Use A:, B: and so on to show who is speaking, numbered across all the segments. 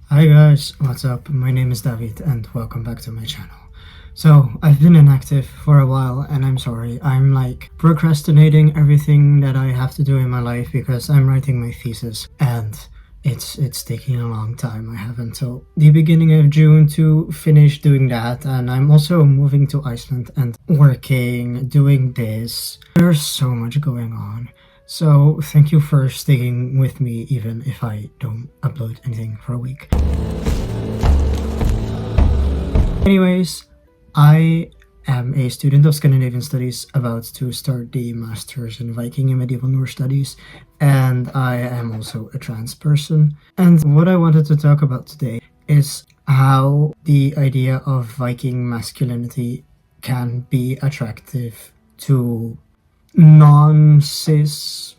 A: Hi guys, what's up? My name is David and welcome back to my channel. So, I've been inactive for a while and I'm sorry. I'm like procrastinating everything that I have to do in my life because I'm writing my thesis and it's taking a long time. I have until the beginning of June to finish doing that, and I'm also moving to Iceland and working, doing this. There's so much going on. So thank you for sticking with me even if I don't upload anything for a week. Anyways, I am a student of Scandinavian Studies about to start the Masters in Viking and Medieval Norse Studies, and I am also a trans person. And what I wanted to talk about today is how the idea of Viking masculinity can be attractive to non-cis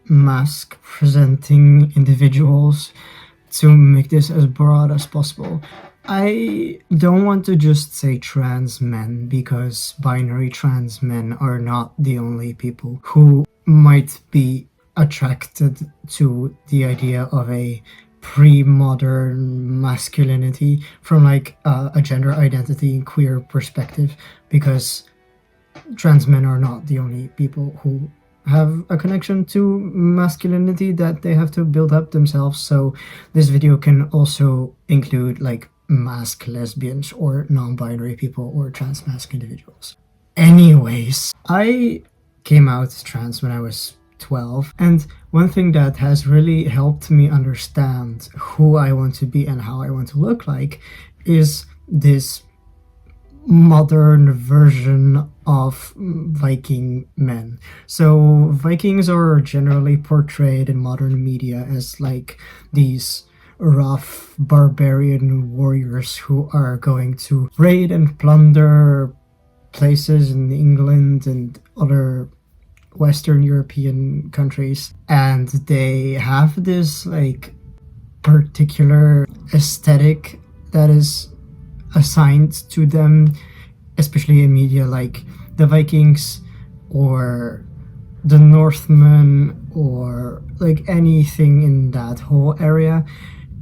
A: mask presenting individuals, to make this as broad as possible. I don't want to just say trans men because binary trans men are not the only people who might be attracted to the idea of a pre-modern masculinity from like a gender identity queer perspective, because trans men are not the only people who have a connection to masculinity that they have to build up themselves. So this video can also include like masc lesbians or non-binary people or trans masc individuals. Anyways, I came out trans when I was 12, and one thing that has really helped me understand who I want to be and how I want to look like is this modern version of Viking men. So Vikings are generally portrayed in modern media as like these rough barbarian warriors who are going to raid and plunder places in England and other Western European countries, and they have this like particular aesthetic that is assigned to them, especially in media like the Vikings or the Northmen or like anything in that whole area.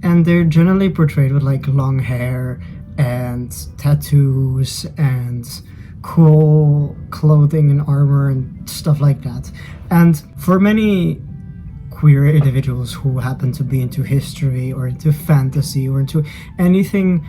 A: And they're generally portrayed with like long hair and tattoos and cool clothing and armor and stuff like that. And for many queer individuals who happen to be into history or into fantasy or into anything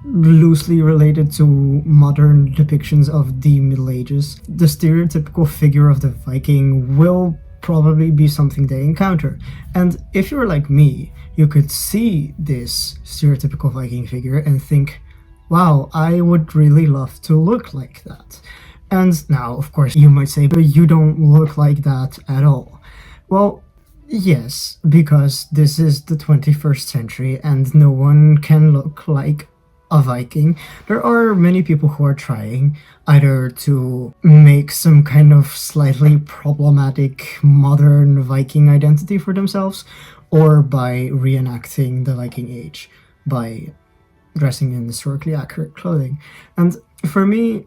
A: loosely related to modern depictions of the Middle Ages, the stereotypical figure of the Viking will probably be something they encounter. And if you're like me, you could see this stereotypical Viking figure and think, wow, I would really love to look like that. And now, of course, you might say, but you don't look like that at all. Well, yes, because this is the 21st century and no one can look like a Viking. There are many people who are trying either to make some kind of slightly problematic modern Viking identity for themselves, or by reenacting the Viking age by dressing in historically accurate clothing. And for me,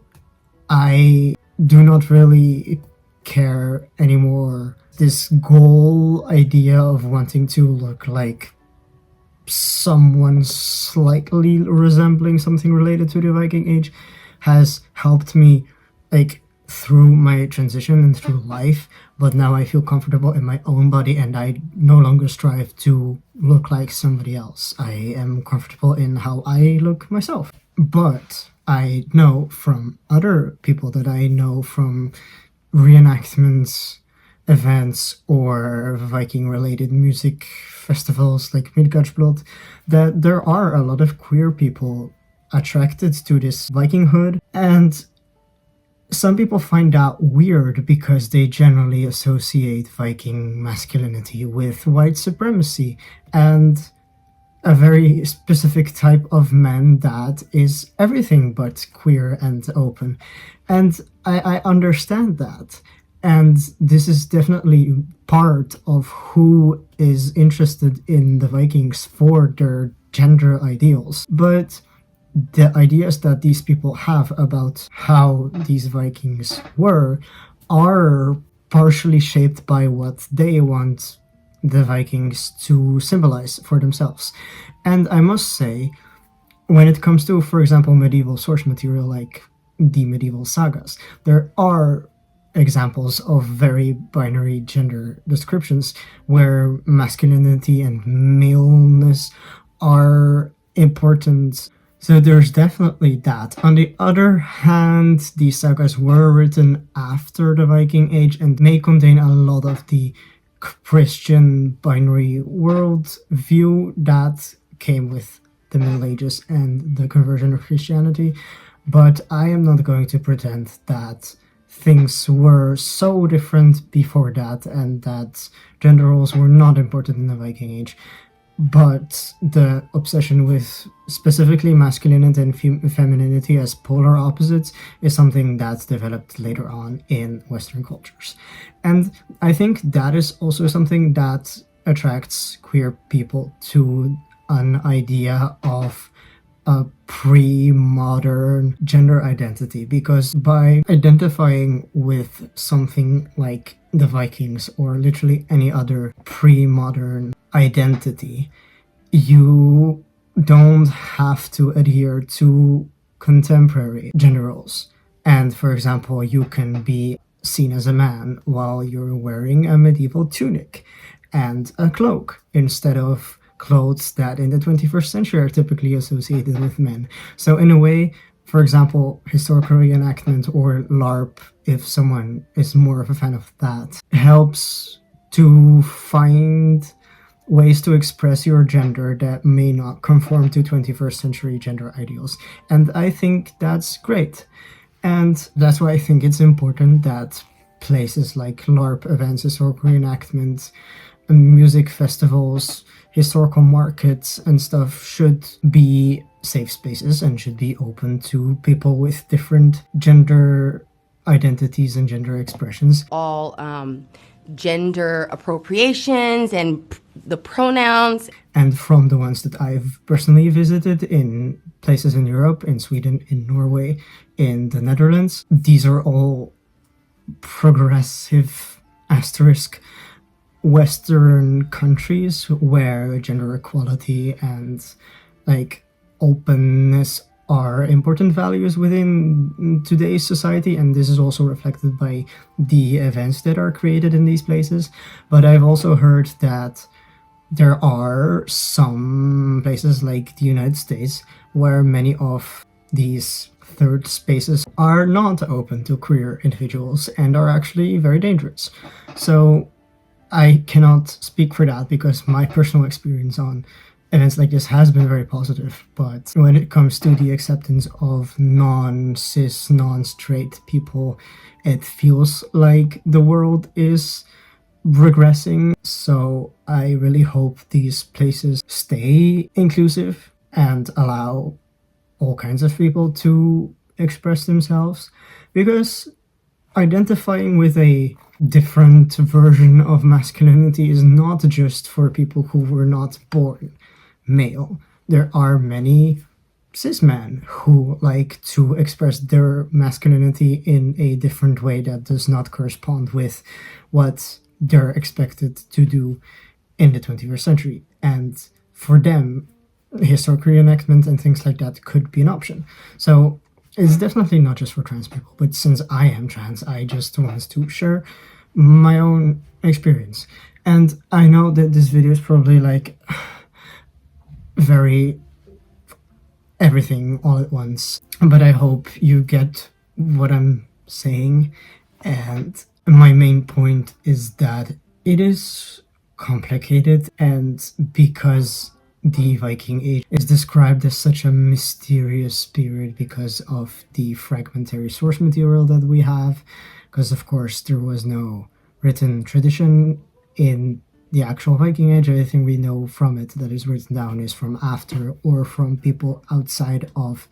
A: I do not really care anymore. This goal idea of wanting to look like someone slightly resembling something related to the Viking age has helped me like through my transition and through life, but now I feel comfortable in my own body and I no longer strive to look like somebody else. I am comfortable in how I look myself. But I know from other people that I know from reenactments, events, or Viking related music festivals like Midgardsblot, that there are a lot of queer people attracted to this Vikinghood, and some people find that weird because they generally associate Viking masculinity with white supremacy and a very specific type of man that is everything but queer and open. And I understand that. And this is definitely part of who is interested in the Vikings for their gender ideals. But the ideas that these people have about how these Vikings were are partially shaped by what they want the Vikings to symbolize for themselves. And I must say, when it comes to, for example, medieval source material like the medieval sagas, there are examples of very binary gender descriptions where masculinity and maleness are important. So there's definitely that. On the other hand, these sagas were written after the Viking Age and may contain a lot of the Christian binary world view that came with the Middle Ages and the conversion of Christianity. But I am not going to pretend that things were so different before that and that gender roles were not important in the Viking Age. But the obsession with specifically masculinity and femininity as polar opposites is something that's developed later on in Western cultures. And I think that is also something that attracts queer people to an idea of a pre-modern gender identity, because by identifying with something like the Vikings or literally any other pre-modern identity, you don't have to adhere to contemporary gender roles. And for example, you can be seen as a man while you're wearing a medieval tunic and a cloak instead of clothes that in the 21st century are typically associated with men. So in a way, for example, historical reenactment or LARP, if someone is more of a fan of that, helps to find ways to express your gender that may not conform to 21st century gender ideals. And I think that's great. And that's why I think it's important that places like LARP events, historical reenactment, music festivals, historical markets and stuff should be safe spaces and should be open to people with different gender identities and gender expressions.
B: All gender appropriations and the pronouns.
A: And from the ones that I've personally visited in places in Europe, in Sweden, in Norway, in the Netherlands, these are all progressive asterisk Western countries where gender equality and like openness are important values within today's society, and this is also reflected by the events that are created in these places. But I've also heard that there are some places like the United States where many of these third spaces are not open to queer individuals and are actually very dangerous. So I cannot speak for that because my personal experience on events like this has been very positive. But when it comes to the acceptance of non-cis, non-straight people, it feels like the world is regressing. So I really hope these places stay inclusive and allow all kinds of people to express themselves, because identifying with a different version of masculinity is not just for people who were not born male. There are many cis men who like to express their masculinity in a different way that does not correspond with what they're expected to do in the 21st century. And for them, historical reenactment and things like that could be an option. So it's definitely not just for trans people, but since I am trans, I just want to share my own experience. And I know that this video is probably like very everything all at once, but I hope you get what I'm saying. And my main point is that it is complicated, and because the Viking Age is described as such a mysterious period because of the fragmentary source material that we have, because of course there was no written tradition in the actual Viking Age. Everything we know from it that is written down is from after or from people outside of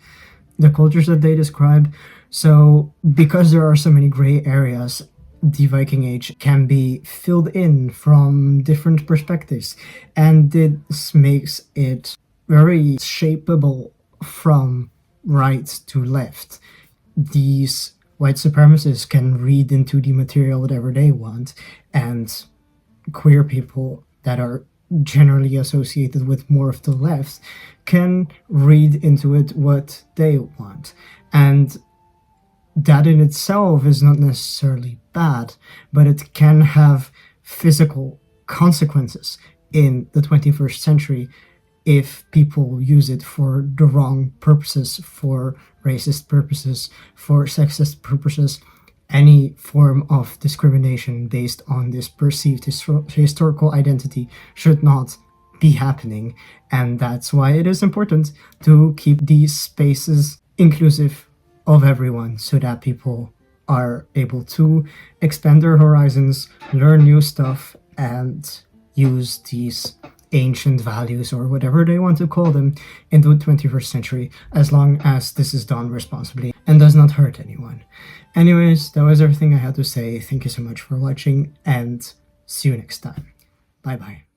A: the cultures that they describe. So because there are so many gray areas, the Viking Age can be filled in from different perspectives, and this makes it very shapeable from right to left. These white supremacists can read into the material whatever they want, and queer people that are generally associated with more of the left can read into it what they want. And that in itself is not necessarily bad, but it can have physical consequences in the 21st century if people use it for the wrong purposes, for racist purposes, for sexist purposes. Any form of discrimination based on this perceived historical identity should not be happening. And that's why it is important to keep these spaces inclusive of everyone so that people are able to expand their horizons, learn new stuff, and use these ancient values or whatever they want to call them into the 21st century, as long as this is done responsibly and does not hurt anyone. Anyways, that was everything I had to say. Thank you so much for watching, and see you next time. Bye bye.